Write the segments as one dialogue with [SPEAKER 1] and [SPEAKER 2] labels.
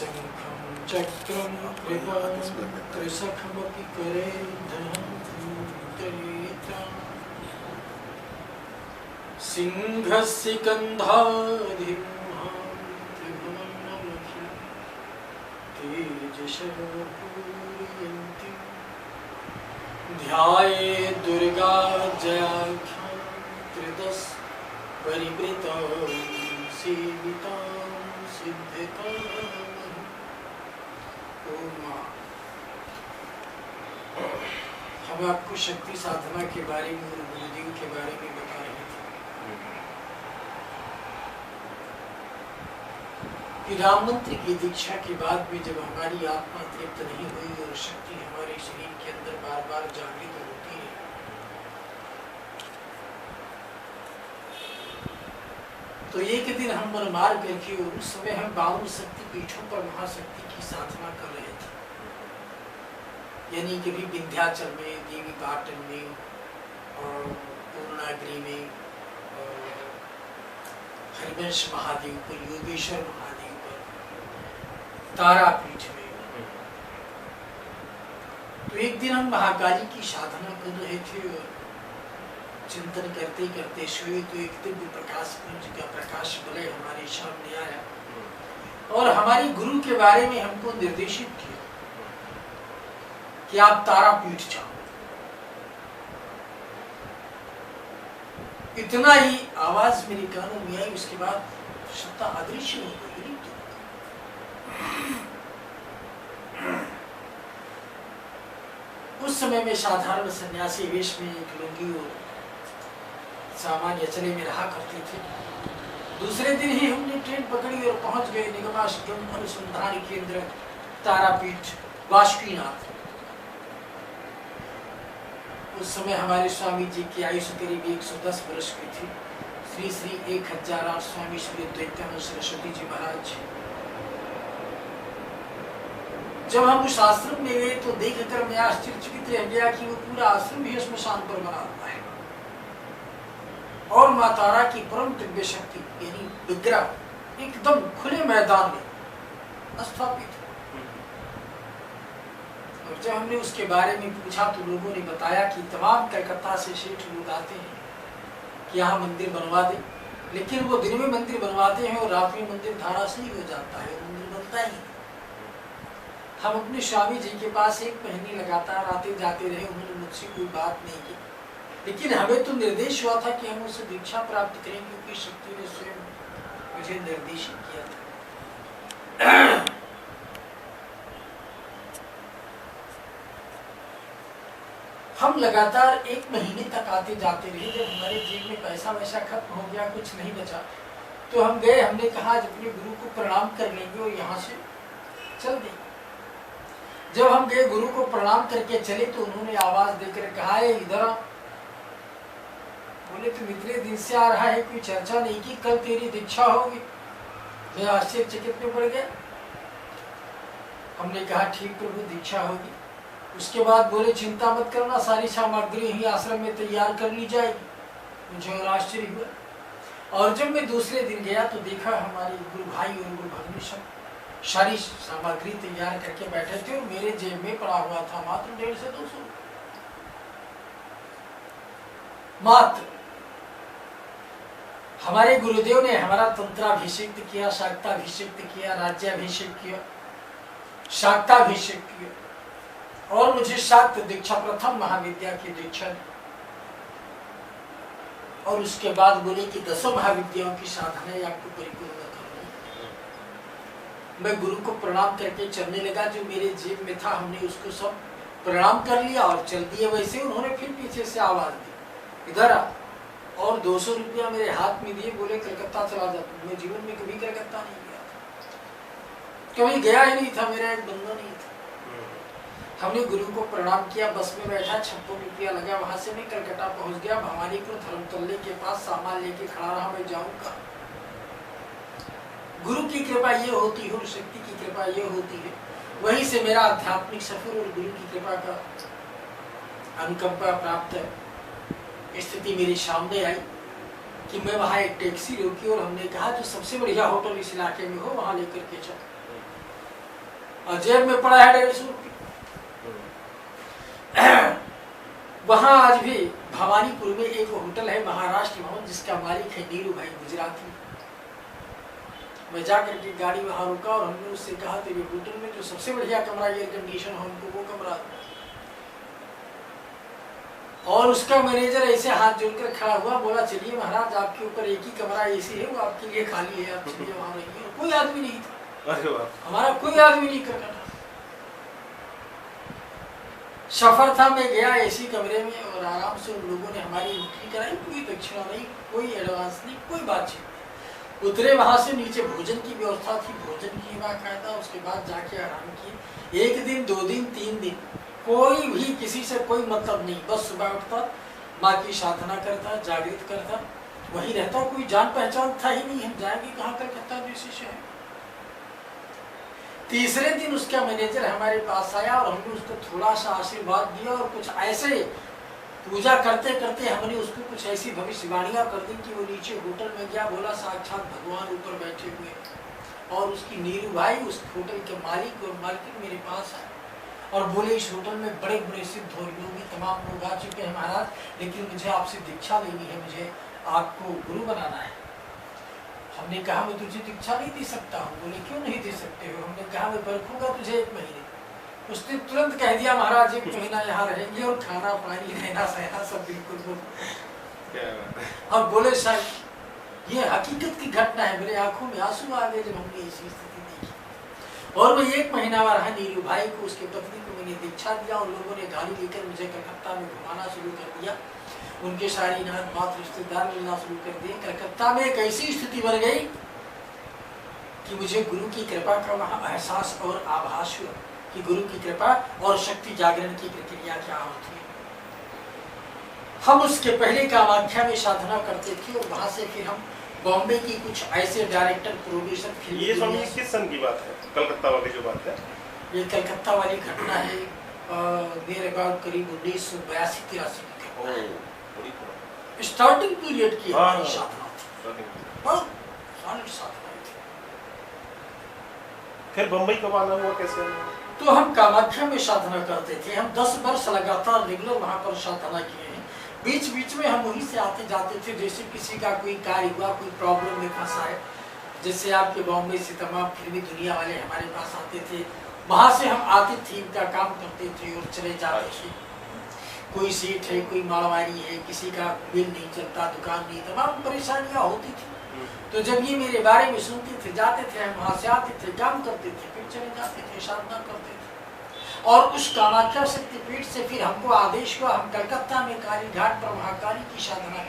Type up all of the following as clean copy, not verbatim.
[SPEAKER 1] शंखं चक्रं कृपां त्रिशखमपि करे धनं सिंहस्य गन्धाधिर्महां त्रिभुवनमखिलं तेजसा पूरयन्ति ध्यायेत् दुर्गा जयाख्यां त्रिदश परिवृतां सेवितां सिद्धिकां। हम आपको शक्ति साधना के बारे में और गुरुदेव के बारे में बता रहे थे कि राम मंत्र की दीक्षा के बाद भी जब हमारी आत्मा तृप्त नहीं हुई और शक्ति हमारे शरीर के अंदर बार बार जागृत होती है, तो एक दिन हम मन मार करके और उस समय हम 52 शक्ति पीठों पर महाशक्ति की साधना कर रहे थे। यानी कभी विंध्याचल में, देवी पाटन में और पूर्णागिरी में, हरिवंश महादेव पर, योगेश्वर महादेव पर, तारापीठ में। तो एक दिन हम महाकाली की साधना कर रहे थे और चिंतन करते करते सोए तो एक दिव्य प्रकाश पुंज का प्रकाश वलय हमारे सामने आया और हमारे गुरु के बारे में हमको निर्देशित किया कि आप तारापीठ जाओ। इतना ही आवाज मेरे कानों में आई, उसके बाद सत्ता अदृश्य हो गई। उस समय में साधारण सन्यासी वेश में एक लुंगी और सामान्य चले में रहा करते थे। दूसरे दिन ही हमने ट्रेन पकड़ी और पहुंच गए निगमाश्रम अनुसंधान केंद्र तारापीठ बासुकीनाथ। उस समय हमारे स्वामी जी की आयु करीब 110 वर्ष की थी। श्री श्री 1008 स्वामी श्री द्वैतानंद सरस्वती जी महाराज। जब हम उस आश्रम में गए तो देखकर मैं आश्चर्यचकित रह गया कि वो पूरा आश्रम भी स्मशान पर बना हुआ है और मां तारा की परम दिव्य शक्ति यानी विग्रह एकदम खुले मैदान में स्थापित। और जब हमने उसके बारे में पूछा तो लोगों ने बताया कि तमाम कलकत्ता से सेठ लोग आते हैं कि यहाँ मंदिर बनवा दे, लेकिन वो दिन में मंदिर बनवाते हैं और रात में मंदिर धराशायी हो जाता है, मंदिर बनता ही। हम अपने स्वामी जी के पास 1 महीने लगातार आते जाते रहे, उन्होंने मुझसे कोई बात नहीं की, लेकिन हमें तो निर्देश हुआ था कि हम उससे दीक्षा प्राप्त करें क्योंकि शक्ति ने स्वयं मुझे निर्देशित किया था। हम लगातार 1 महीने तक आते जाते रहे। जब हमारे जेब में पैसा वैसा खत्म हो गया, कुछ नहीं बचा, तो हम गए। हमने कहा आज अपने गुरु को प्रणाम कर लेंगे और यहाँ से चल देंगे। जब हम गए गुरु को प्रणाम करके चले तो उन्होंने आवाज देकर कहा है इधर। बोले तुम इतने दिन से आ रहा है, कोई चर्चा नहीं की, कल तेरी दीक्षा होगी। मैं आश्चर्यचकित में पड़ गया। हमने कहा ठीक प्रभु दीक्षा होगी। उसके बाद बोले चिंता मत करना, सारी सामग्री ही आश्रम में तैयार कर ली जाएगी। मुझे और आश्चर्य हुआ। और जब मैं दूसरे दिन गया तो देखा हमारे गुरु भाई और गुरु भगनी सब सारी सामग्री तैयार करके बैठे थे और मेरे जेब में पड़ा हुआ था मात्र 150 से 200 मात्र। हमारे गुरुदेव ने हमारा तंत्राभिषेक किया, शाक्ताभिषेक किया, राज्याभिषेक किया, शाक्ताभिषेक किया और मुझे शाक्त दीक्षा प्रथम महाविद्या की दीक्षा दी। और उसके बाद बोले कि 10 महाविद्याओं की साधना आपको परिपूर्ण करनी। मैं गुरु को प्रणाम करके चलने लगा। जो मेरे जेब में था हमने उसको सब प्रणाम कर लिया और चल दिए। वैसे उन्होंने फिर पीछे से आवाज दी इधर आ, और 200 रुपया मेरे हाथ में दिए। बोले कलकत्ता चला जा। मैं जीवन में कभी कलकत्ता नहीं गया था, कभी गया ही नहीं था, मेरा एक बंधन नहीं था। हमने गुरु को प्रणाम किया, बस में बैठा, 56 रुपया लगा। वहां से मैं कलकत्ता पहुंच गया। भवानीपुर धर्मतल्ले के पास सामान लेके खड़ा रहा। मैं जाऊंगा। गुरु की कृपा ये होती है और शक्ति की कृपा ये होती है। वहीं से मेरा आध्यात्मिक सफर और गुरु की कृपा का अनुकंपा प्राप्त स्थिति मेरे सामने आई कि मैं वहाँ एक टैक्सी रोकी और हमने कहा जो सबसे बढ़िया होटल इस इलाके में हो वहाँ लेकर के चलो। और जेब में पड़ा है 150 रुपये। वहाँ आज भी भवानीपुर में एक होटल है महाराष्ट्र भवन, जिसका मालिक है नीरू भाई गुजराती। मैं जाकर के गाड़ी वहाँ रुका और हमने उससे कहा तेरे होटल में जो सबसे बढ़िया कमरा एयर कंडीशन हो उनको वो कमरा। और उसका मैनेजर ऐसे हाथ जोड़कर खड़ा हुआ, बोला चलिए महाराज आपके ऊपर एक ही कमरा एसी है, वो आपके लिए खाली है, आप चलिए वहाँ रहिए। कोई आदमी नहीं था, हमारा कोई आदमी नहीं करना था। सफर था, मैं गया एसी कमरे में और आराम से उन लोगों ने हमारी एंट्री कराई, कोई दक्षिणा नहीं, कोई एडवांस नहीं, कोई बातचीत। उतरे वहां से, नीचे भोजन की व्यवस्था थी, भोजन की बाकायदा, उसके बाद जाके आराम किए। 1 दिन 2 दिन 3 दिन कोई भी किसी से कोई मतलब नहीं, बस सुबह उठता, माँ की साधना करता, जागृत करता, वही रहता, कोई जान पहचान था ही नहीं। हम जाएंगे कहाँ, कलकत्ता जैसे शहर। तीसरे दिन उसका मैनेजर हमारे पास आया और हमने उसको थोड़ा सा आशीर्वाद दिया और कुछ ऐसे पूजा करते करते हमने उसको कुछ ऐसी भविष्यवाणियां कर दी कि वो नीचे होटल में गया, बोला साक्षात भगवान ऊपर बैठे हुए। और उसकी नीरू भाई, उस होटल के मालिक और मालकिन मेरे पास आए और बोले इस होटल में बड़े बड़े सिद्ध और योगी तमाम लोग आ चुके हैं महाराज, लेकिन मुझे आपसे दीक्षा लेनी है, मुझे आपको गुरु बनाना है। हमने कहा मैं तुझे दीक्षा नहीं दे सकता हूँ। बोले क्यों नहीं दे सकते हो? हमने कहा मैं परखूंगा तुझे 1 महीने। उसने तुरंत कह दिया महाराज 1 महीना यहाँ रहेंगे और खाना पानी रहना सहना सब बिल्कुल। और बोले साहब ये हकीकत की घटना है। मेरे आंखों में आंसू आ गए जब हमने ऐसी स्थिति देखी। और मैं 1 महीना रहा नीरू भाई को, उसके पत्नी को मैंने दीक्षा दिया। उन लोगों ने गाड़ी लेकर मुझे कलकत्ता में घुमाना शुरू कर दिया। उनके सारी नात मात्र रिश्तेदार मिलना शुरू कर दिए। कलकत्ता में एक ऐसी स्थिति बन गई कि मुझे गुरु की कृपा का वहाँ एहसास और आभास हुआ कि गुरु की कृपा और शक्ति जागरण की प्रक्रिया क्या होती है। हम उसके पहले कामाख्या में साधना करते थे और वहाँ से फिर हम बॉम्बे की कुछ ऐसे डायरेक्टर प्रोड्यूसर फिल्म।
[SPEAKER 2] ये स्वामी किस सन की बात है? कलकत्ता वाली जो बात है, ये
[SPEAKER 1] कलकत्ता वाली घटना है मेरे बाद करीब 1982-83 की स्टार्टिंग पीरियड की हमारी साधना थी, बहुत सॉलिड साधना थी।
[SPEAKER 2] फिर बम्बई कब आना हुआ, कैसे?
[SPEAKER 1] तो हम कामाख्या में साधना करते थे। हम 10 वर्ष लगातार रेगुलर वहाँ पर साधना किए हैं। बीच बीच में हम वहीं से आते जाते थे, जैसे किसी का कोई कार्य हुआ, कोई प्रॉब्लम में फंसा है, जैसे आपके बॉम्बे से तमाम फिल्मी दुनिया वाले हमारे पास आते थे, वहाँ से हम आते थे, इनका काम करते थे और चले जाते थे। कोई सेठ है, कोई मालवाड़ी है, किसी का बिल नहीं चलता, दुकान नहीं, तमाम परेशानियां होती थी। तो जब ये मेरे बारे में सुनते थे, जाते थे, हम वहाँ से आते थे, काम करते थे, फिर चले जाते थे, साधना करते थे। और उस कामाख्या शक्तिपीठ से फिर हमको आदेश हुआ, हम कलकत्ता में काली घाट पर महाकाली की साधना,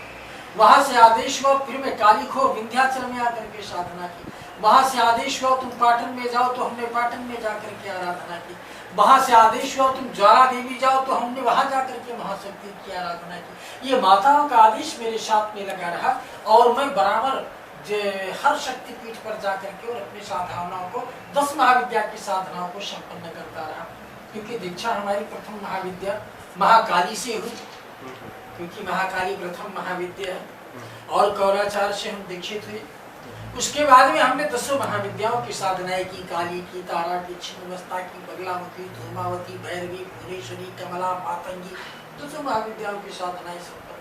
[SPEAKER 1] वहाँ से आदेश हुआ फिर मैं काली खो विंध्याचल में आकर के साधना की। वहाँ से आदेश हुआ तुम पाटन में जाओ, तो हमने पाटन में जाकर के आराधना की। वहाँ से आदेश हुआ तुम ज्वाला देवी जाओ, तो हमने वहाँ जाकर के महाशक्ति की आराधना की। ये माताओं का आदेश मेरे साथ में लगा रहा और मैं बराबर हर शक्तिपीठ पर जाकर के और अपनी साधनाओं को 10 महाविद्या की साधनाओं को संपन्न करता रहा। क्योंकि दीक्षा हमारी प्रथम महाविद्या महाकाली से हुई, क्योंकि महाकाली प्रथम महाविद्या है और कौराचार से हम दीक्षित हुए। उसके बाद में हमने 10 महाविद्याओं की साधनाएं की, काली की, तारा की, छिन्नमस्ता की, बगलामुखी, धूमावती, भैरवी, भुवनेश्वरी, कमला, मातंगी, 10 महाविद्याओं की साधनाएं संपन्न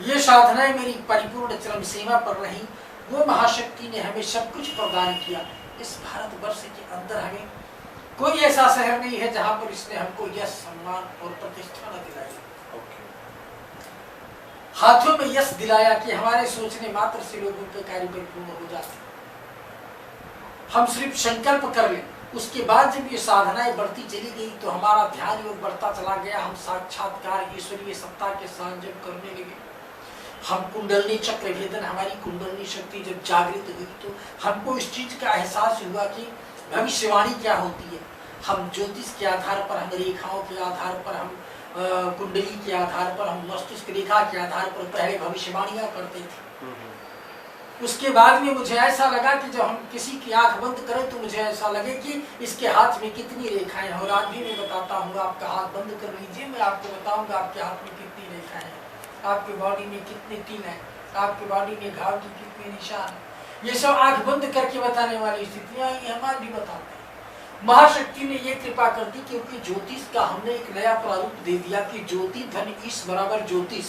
[SPEAKER 1] की। ये साधनाएं मेरी परिपूर्ण चरम सीमा पर रही। वो महाशक्ति ने हमें सब कुछ प्रदान किया। इस भारतवर्ष के अंदर हमें कोई ऐसा शहर नहीं है जहाँ पर इसने हमको यश, सम्मान और प्रतिष्ठा न दिलाई। हाथों में यश दिलाया कि हमारे सोचने मात्र से लोगों के कार्य परिपूर्ण हो जाते। हम सिर्फ संकल्प कर लें, उसके बाद जब ये साधनाएं बढ़ती चली गई तो हमारा ध्यान योग बढ़ता चला गया। हम साक्षात्कार ईश्वरीय सत्ता के साथ जब करने लगे, हम कुंडलनी चक्र भेदन, हमारी कुंडलनी शक्ति जब जागृत हुई तो हमको इस चीज का एहसास हुआ कि भविष्यवाणी क्या होती है। हम ज्योतिष के आधार पर, हम रेखाओं के आधार पर, हम कुंडली के आधार पर, हम मस्तिष्क रेखा के आधार पर पहले भविष्यवाणियां करते थे। उसके बाद में मुझे ऐसा लगा कि जब हम किसी की आंख बंद करें तो मुझे ऐसा लगे कि इसके हाथ में कितनी रेखाएं हैं। और आज भी मैं बताता हूँ, आपका हाथ बंद कर लीजिए, मैं आपको बताऊंगा आपके हाथ में कितनी रेखाएं हैं, आपके बॉडी में कितने तिल हैं, आपके बॉडी में घाव की कितने निशान हैं। ये सब आंख बंद करके बताने वाली स्थितियाँ हम आज भी बताते हैं। महाशक्ति ने ये कृपा कर दी, क्योंकि ज्योतिष का हमने एक नया प्रारूप दे दिया कि ज्योति धन ईश बराबर ज्योतिष,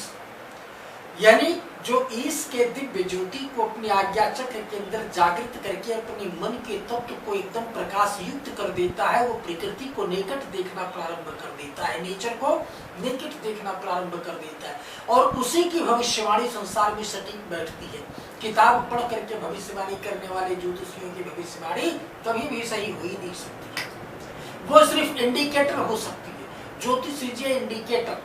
[SPEAKER 1] यानी जो ईश के दिव्य ज्योति को अपने आज्ञा चक्र के अंदर जागृत करके अपने मन के तत्व को एकदम प्रकाश युक्त कर देता है, वो प्रकृति को निकट देखना प्रारंभ कर देता है, नेचर को निकट देखना प्रारंभ कर देता है, और उसी की भविष्यवाणी संसार में सटीक बैठती है। किताब पढ़ करके भविष्यवाणी करने वाले ज्योतिषियों की भविष्यवाणी कभी भी सही हो ही नहीं सकती, वो सिर्फ इंडिकेटर हो सकती है। ज्योतिष इंडिकेटर,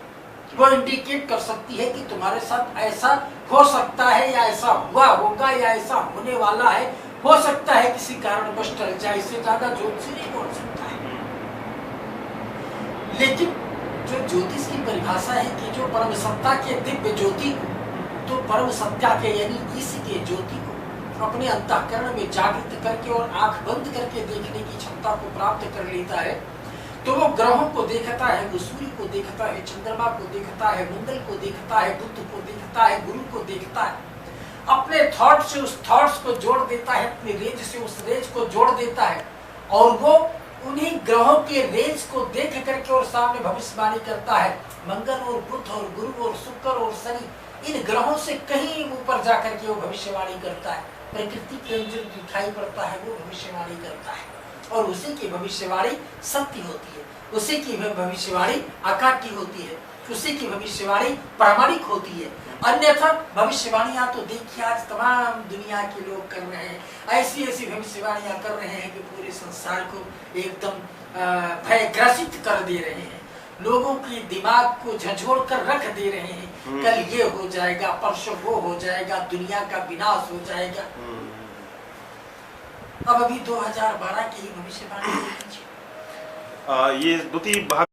[SPEAKER 1] वो इंडिकेट कर सकती है कि तुम्हारे साथ ऐसा हो सकता है, या ऐसा हुआ होगा, या ऐसा होने वाला है, हो सकता है किसी कारणवश टल जाए, इससे ज्यादा ज्योतिष नहीं बोल सकता है। लेकिन जो ज्योतिष की परिभाषा है कि जो परम सत्ता के दिव्य ज्योति को, तो परम सत्ता के यानी इसी के ज्योति को अपने अंतःकरण में जागृत करके और आंख बंद करके देखने की क्षमता को प्राप्त कर लेता है, तो वो ग्रहों को देखता है, वो सूर्य को देखता है, चंद्रमा को देखता है, मंगल को देखता है, बुध को देखता है, गुरु को देखता है, अपने थॉट से उस थॉट्स को जोड़ देता है, अपने रेंज से उस रेंज को जोड़ देता है, और वो उन्हीं ग्रहों के रेंज को देख करके और सामने भविष्यवाणी करता है। मंगल और बुध और गुरु और शुक्र और शनि, इन ग्रहों से कहीं ऊपर जाकर के वो भविष्यवाणी करता है, प्रकृति के अंदर दिखाई पड़ता है, वो भविष्यवाणी करता है, और उसी की भविष्यवाणी सत्य होती है, उसी की भविष्यवाणी अकाट्य होती है, उसी की भविष्यवाणी प्रामाणिक होती है। अन्यथा भविष्यवाणियां तो देखिए आज तमाम दुनिया के लोग कर रहे हैं, ऐसी ऐसी भविष्यवाणियां कर रहे हैं कि पूरे संसार को एकदम भयग्रसित कर दे रहे हैं, लोगों की दिमाग को झंझोड़ कर रख दे रहे हैं। कल ये हो जाएगा, परसों वो हो जाएगा, दुनिया का विनाश हो जाएगा। अब अभी 2012 की ही भविष्यवाणी,
[SPEAKER 2] ये द्वितीय भाग